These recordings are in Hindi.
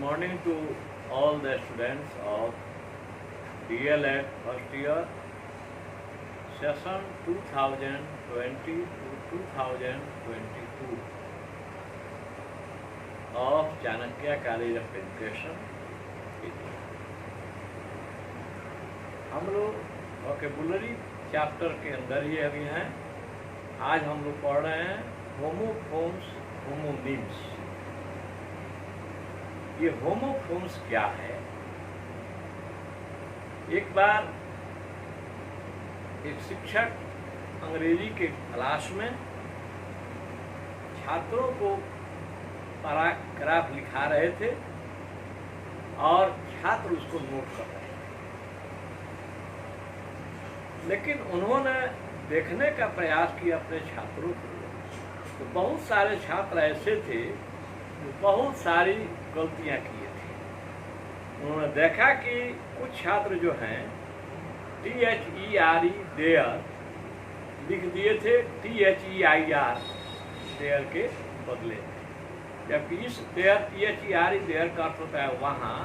morning to all the students of DLED first year session 2020 to 2022 of Chanakya College of Education. हम लोग वोकेबुलरी चैप्टर के अंदर ही अभी हैं। आज हम लोग पढ़ रहे हैं होमोफोन्स होमोनिम्स। ये होमोफोन्स क्या है? एक बार एक शिक्षक अंग्रेजी के क्लास में छात्रों को पैराग्राफ लिखा रहे थे और छात्र उसको नोट कर रहे थे, लेकिन उन्होंने देखने का प्रयास किया अपने छात्रों को, तो बहुत सारे छात्र ऐसे थे जो बहुत सारी गलतियां किए थे। उन्होंने देखा कि कुछ छात्र जो हैं THERE देयर लिख दिए थे THEIR देयर के बदले, जबकि इस देयर THERE देयर का अर्थ होता है वहाँ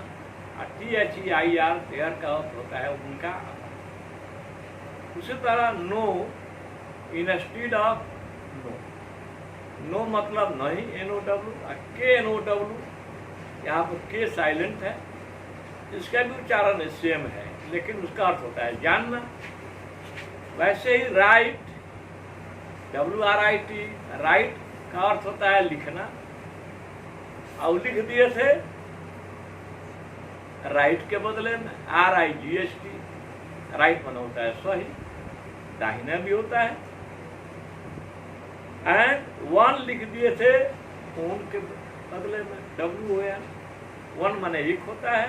और THEIR देयर का अर्थ होता है उनका। उसी तरह no instead of no, no मतलब नहीं NOW, KNOW, यहाँ पर के साइलेंट है, इसका भी उच्चारण सेम है लेकिन उसका अर्थ होता है जानना। वैसे ही राइट WRIT, राइट का अर्थ होता है लिखना, और लिख दिए थे राइट के बदले में RIGHT, राइट माना होता है सही, दाहिना भी होता है। एंड वन लिख दिए थे ओन के बदले में WON, वन माने एक होता है,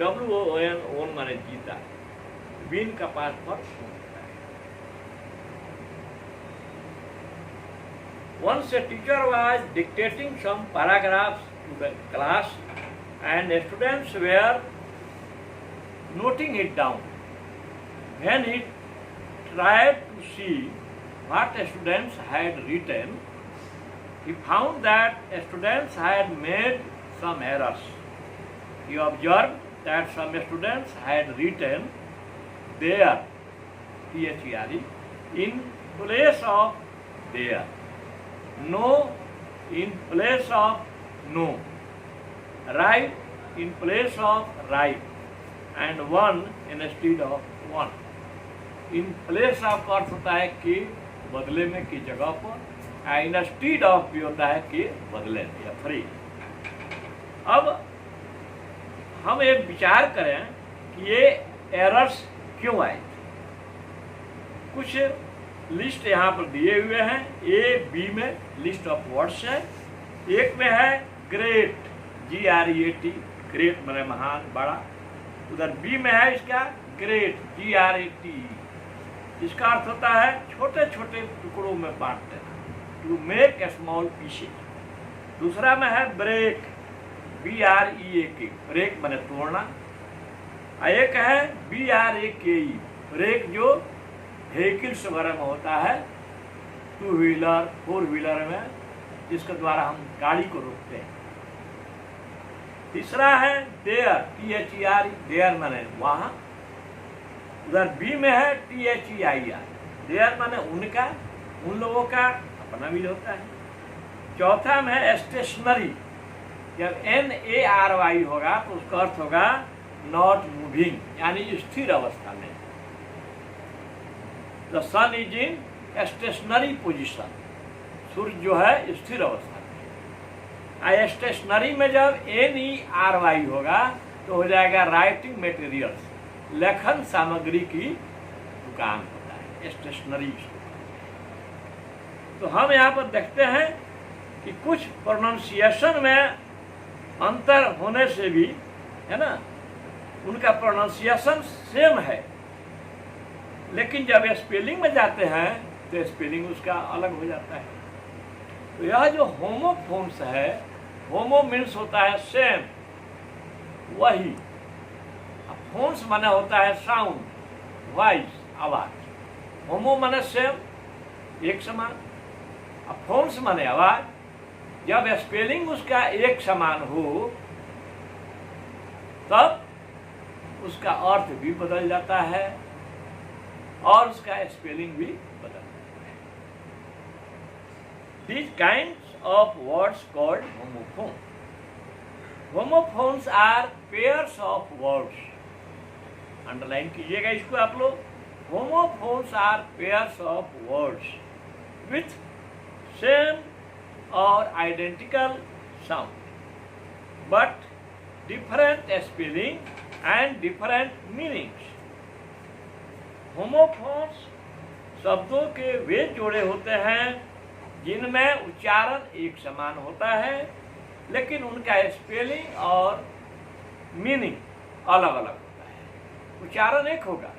WON ओन माने जीता, विन का पास पर होता है। Once a teacher was dictating some paragraphs to the class and students were noting it down. When he tried to see what students had written, he found that students had made some errors. He observed that some students had written their, THERE, in place of their, no in place of no, right in place of right, and one instead of one. In place of का अर्थ होता है के बदले में, की जगह पर, इंस्टीड ऑफ भी होता है के बदले में या फ्री। अब हम एक विचार करें कि ये एरर्स क्यों आए। कुछ लिस्ट यहाँ पर दिए हुए हैं, A-B में लिस्ट ऑफ वर्ड्स है। एक में है ग्रेट, GREAT, ग्रेट माने महान, बड़ा। उधर बी में है इसका ग्रेट, GRAT, इसका अर्थ होता है छोटे छोटे टुकड़ों में बांट देना, to make a small pieces. दूसरा में है ब्रेक, BREAK, ब्रेक माने तोड़ना। एक है BRAKE, ब्रेक जो व्हीकल्स वगैरह में होता है, टू व्हीलर, फोर व्हीलर में, जिसके द्वारा हम गाड़ी को रोकते हैं। तीसरा है देयर, THERE, देयर माने वहाँ। उधर बी में है THEIR, देयर माने उनका, उन लोगों का अपना भी होता है। चौथा में है स्टेशनरी, जब NARY होगा तो उसका अर्थ होगा नॉट मूविंग, यानी स्थिर अवस्था में। The sun is in stationary position, सूर्य जो है स्थिर अवस्था में। स्टेशनरी में जब NERY होगा तो हो जाएगा राइटिंग मटेरियल्स, लेखन सामग्री की दुकान होता है, स्टेशनरी। तो हम यहाँ पर देखते हैं कि कुछ प्रोनाउंसिएशन में अंतर होने से भी, है ना, उनका प्रोनाउंसिएशन सेम है, लेकिन जब स्पेलिंग में जाते हैं तो स्पेलिंग उसका अलग हो जाता है। तो यह जो होमोफोन्स है, होमो मीन्स होता है सेम, वही। फोन्स माने होता है साउंड, वॉइस, आवाज। होमो माने सेम, एक समान, फोन्स माने आवाज, जब स्पेलिंग उसका एक समान हो तब उसका अर्थ भी बदल जाता है और उसका स्पेलिंग भी बदल जाता है। These kinds of words called homophones. Homophones are pairs of words. Underline कीजिएगा इसको आप लोग। Homophones are pairs of words with same or identical sound, but different spelling and different meanings. Homophones शब्दों के वे जोड़े होते हैं जिनमें उच्चारण एक समान होता है लेकिन उनका स्पेलिंग और मीनिंग अलग अलग होता है। उच्चारण एक होगा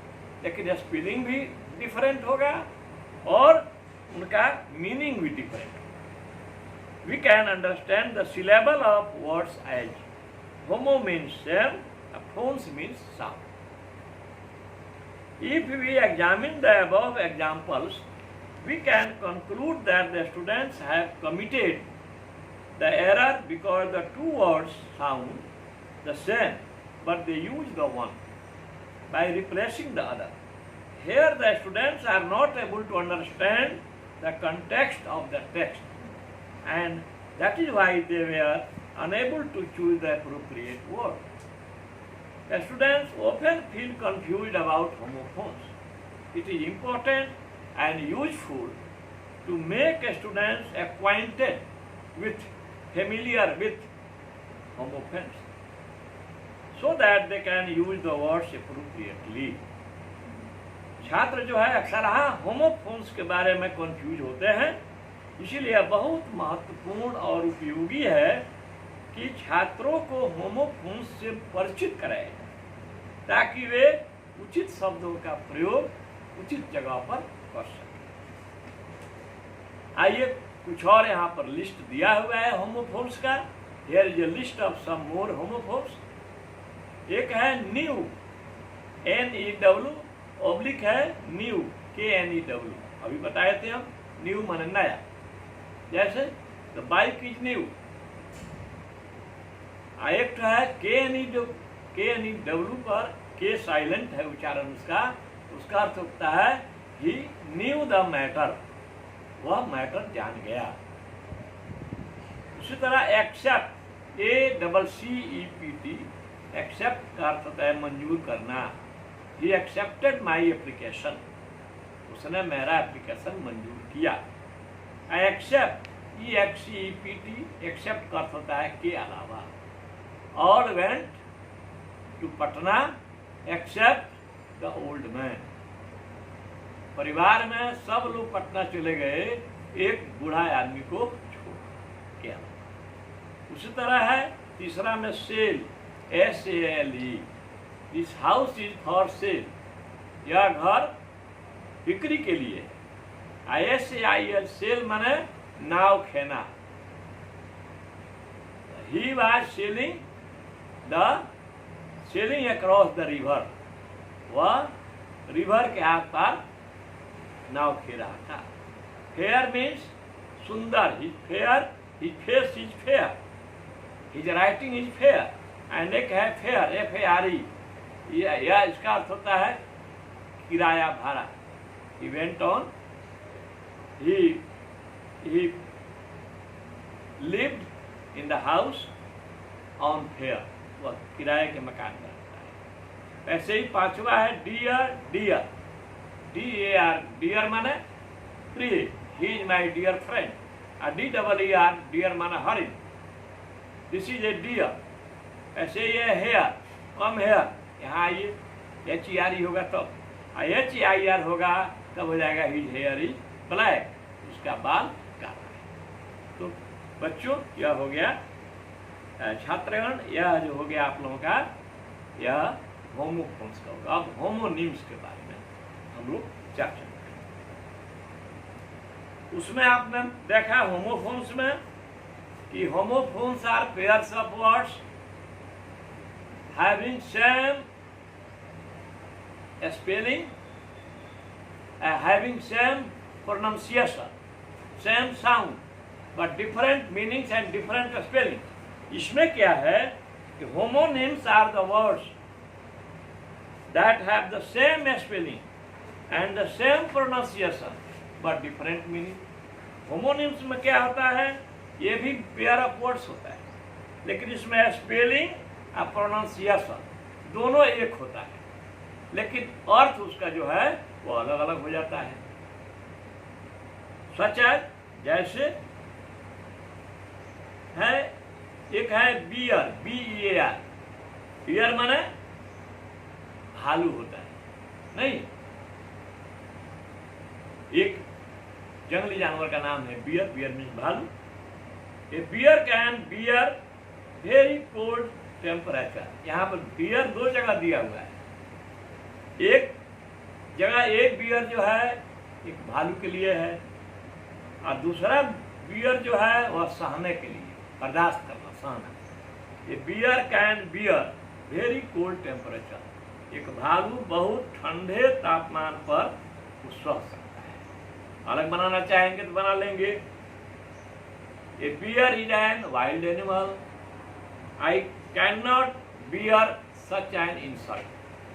लेकिन स्पेलिंग भी डिफरेंट होगा और उनका मीनिंग भी डिफरेंट होगा। We can understand the syllable of words as homo means same, phones means sound. If we examine the above examples, we can conclude that the students have committed the error because the two words sound the same, but they use the one by replacing the other. Here the students are not able to understand the context of the text, and that is why they were unable to choose the appropriate word. The students often feel confused about homophones. It is important and useful to make students acquainted familiar with homophones so that they can use the words appropriately. छात्र जो है अक्सर होमोफोन्स के बारे में कंफ्यूज होते हैं, इसीलिए बहुत महत्वपूर्ण और उपयोगी है कि छात्रों को होमोफोन्स से परिचित कराया जाए ताकि वे उचित शब्दों का प्रयोग उचित जगह पर कर सकें। आइए कुछ और यहाँ पर लिस्ट दिया हुआ है होमोफोन्स का। Here is a list of some more homophones. एक है न्यू, NEW, ऑब्लिक है न्यू, KNEW। अभी बताए थे हम, न्यू माने नया। जैसे द बाइक इज न्यू। एक है KNEW पर के साइलेंट है उच्चारण उसका अर्थ होता है ही न्यू द मैटर, वह मैटर जान गया। उसी तरह एक्सेप्ट, ACCEPT, एक्सेप्ट का अर्थ होता है मंजूर करना। ही एक्सेप्टेड माई एप्लीकेशन, उसने मेरा एप्लीकेशन मंजूर किया। आई एक्सेप्ट, EXCEPT, एक्सेप्ट का अर्थ होता है के अलावा। All went to Patna except the old man, परिवार में सब लोग पटना चले गए एक बूढ़ा आदमी को छोड़ के। उसी तरह है तीसरा में sale, SALE, this house is for sale, यह घर बिक्री के लिए। ISAIL, सेल माने नाव खेना। He was sailing across the river, वह रिवर के आस पार नाव खे रहा था। फेयर मीन्स सुंदर, his face is fair, his writing is fair. And एक है फेयर, FARE, यह इसका अर्थ होता है किराया भाड़ा। He went on, he lived in the house on fair, वह किराए के मकान में रहता है। ऐसे ही पांचवा है डियर, DAR, डियर माने प्रिय, he is my dear friend. DEER, dear माना हरिण, दिस इज ए डियर। ऐसे ये हेयर, कम हेयर, यहाँ आइए HERE होगा तब, HEIR होगा तब हो जाएगा हिज हेयर इज ब्लैक, उसका बाल काला है। तो बच्चों यह हो गया छात्रगण, यह जो हो गया आप लोगों का यह होमोफोन्स का होगा। अब होमोनिम्स के बारे में हम लोग चर्चा करेंगे। उसमें आपने देखा होमोफोन्स में कि homophones are pairs of words having same spelling, having same pronunciation, same sound but different meanings and different spelling. इसमें क्या है कि homonyms are the words that have the same spelling and the same pronunciation but different meaning. homonyms में क्या होता है, ये भी पेयर ऑफ वर्ड्स होता है, लेकिन इसमें स्पेलिंग और प्रोनाउंसिएशन दोनों एक होता है, लेकिन अर्थ उसका जो है वो अलग अलग हो जाता है. सच है, जैसे है एक है बियर, BEAR. बियर माने भालू होता है, नहीं, एक जंगली जानवर का नाम है बियर. बियर मीन्स भालू. A bear can bear very cold temperature. यहाँ पर बियर दो जगह दिया हुआ है. एक जगह एक बियर जो है एक भालू के लिए है, और दूसरा बियर जो है वह सहने के लिए, बर्दाश्त करना, सहना. ये bear can bear very cold temperature. एक भालू बहुत ठंडे तापमान पर सह सकता है. अलग बनाना चाहेंगे तो बना लेंगे. A bear is an wild animal. I can not bear such an insult.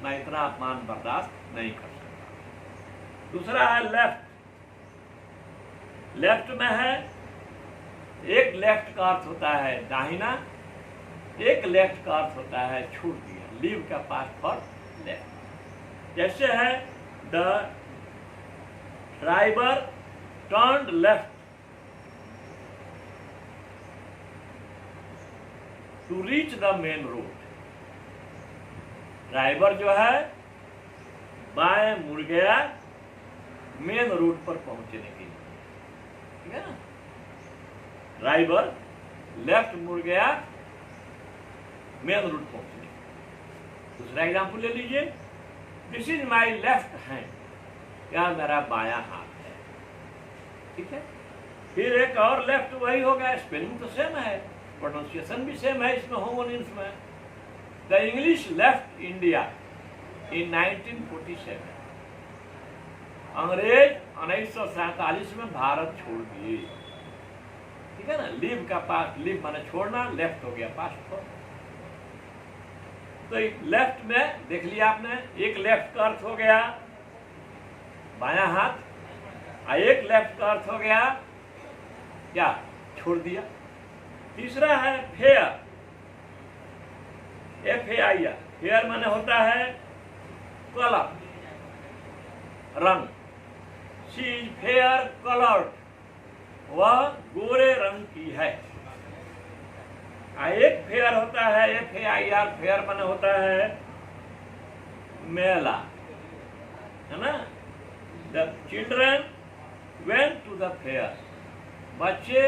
मैं इतना अपमान बर्दाश्त नहीं कर सकता. दूसरा है लेफ्ट. लेफ्ट में है, एक लेफ्ट का अर्थ होता है दाहिना, एक लेफ्ट का अर्थ होता है छोड़ दिया. लीव का पास्ट फॉर लेफ्ट. जैसे है the driver turned left to reach the main road. Driver जो है बाएं मुड़ गया मेन रोड पर पहुंचने के लिए. ठीक है ना. ड्राइवर लेफ्ट मुड़ गया मेन रोड पहुंचने. दूसरा एग्जाम्पल ले लीजिए. This is my left hand. यह मेरा बायां हाथ है. ठीक है. फिर एक और लेफ्ट वही हो गया. स्पेलिंग तो सेम है, प्रोनाउंसिएशन भी सेम है इसमें, होमोनिम्स में. The English left India in 1947. अंग्रेज 1947 में भारत छोड़ दिए. ठीक है ना. लीव का पास्ट, लीव माने छोड़ना, लेफ्ट हो गया पास्ट फॉर. तो लेफ्ट में देख लिया आपने, एक लेफ्ट का अर्थ हो गया बायां हाथ, और एक लेफ्ट का अर्थ हो गया क्या, छोड़ दिया. तीसरा है फेयर. FAIR. फेयर माने होता है कलर, रंग. She is fair coloured. वह गोरे रंग की है. एक फेयर होता है FAIR. फेयर माने होता है मेला, है ना. The children went to the fair. बच्चे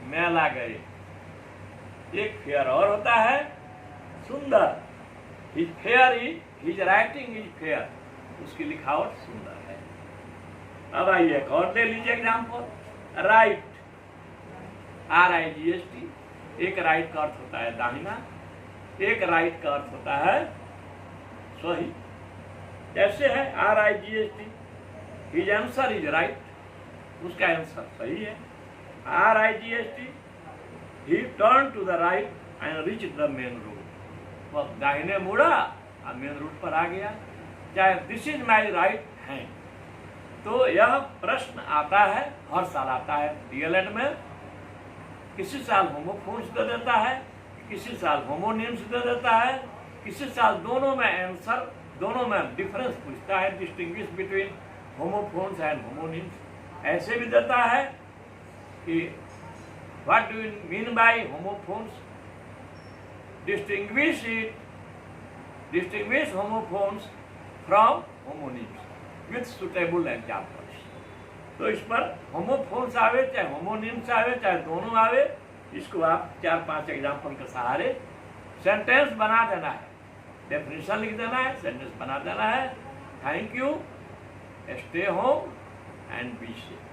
मेला गए. एक फेयर और होता है सुंदर. His fair is, his writing is fair. उसकी लिखावट सुंदर है. अब आइए एक और ले लीजिए एग्जाम्पल. Right, RIGHT. एक राइट का अर्थ होता है दाहिना, एक राइट का अर्थ होता है सही. जैसे है RIGHT. His answer is right. उसका आंसर सही है. RIGHT. He turn to the right and reach the main road. वह दाहिने मुड़ा और मेन रोड पर आ गया. चाहे this is my right hand. तो यह प्रश्न आता है, हर साल आता है DLED में. किसी साल होमोफोन्स दे देता है, किसी साल होमोनिम्स दे देता है, किसी साल दोनों में आंसर, दोनों में डिफरेंस पूछता है, distinguish between homophones and homonyms. ऐसे भी देता है कि what do you mean by homophones. Distinguish homophones from homonyms with suitable examples. तो इस पर होमोफोन्स आवे चाहे होमोनिम्स आवे चाहे दोनों आवे, इसको आप 4-5 एग्जाम्पल के सहारे सेंटेंस बना देना है. डेफिनेशन लिख देना है, सेंटेंस बना देना है. Thank you. Stay home and be safe.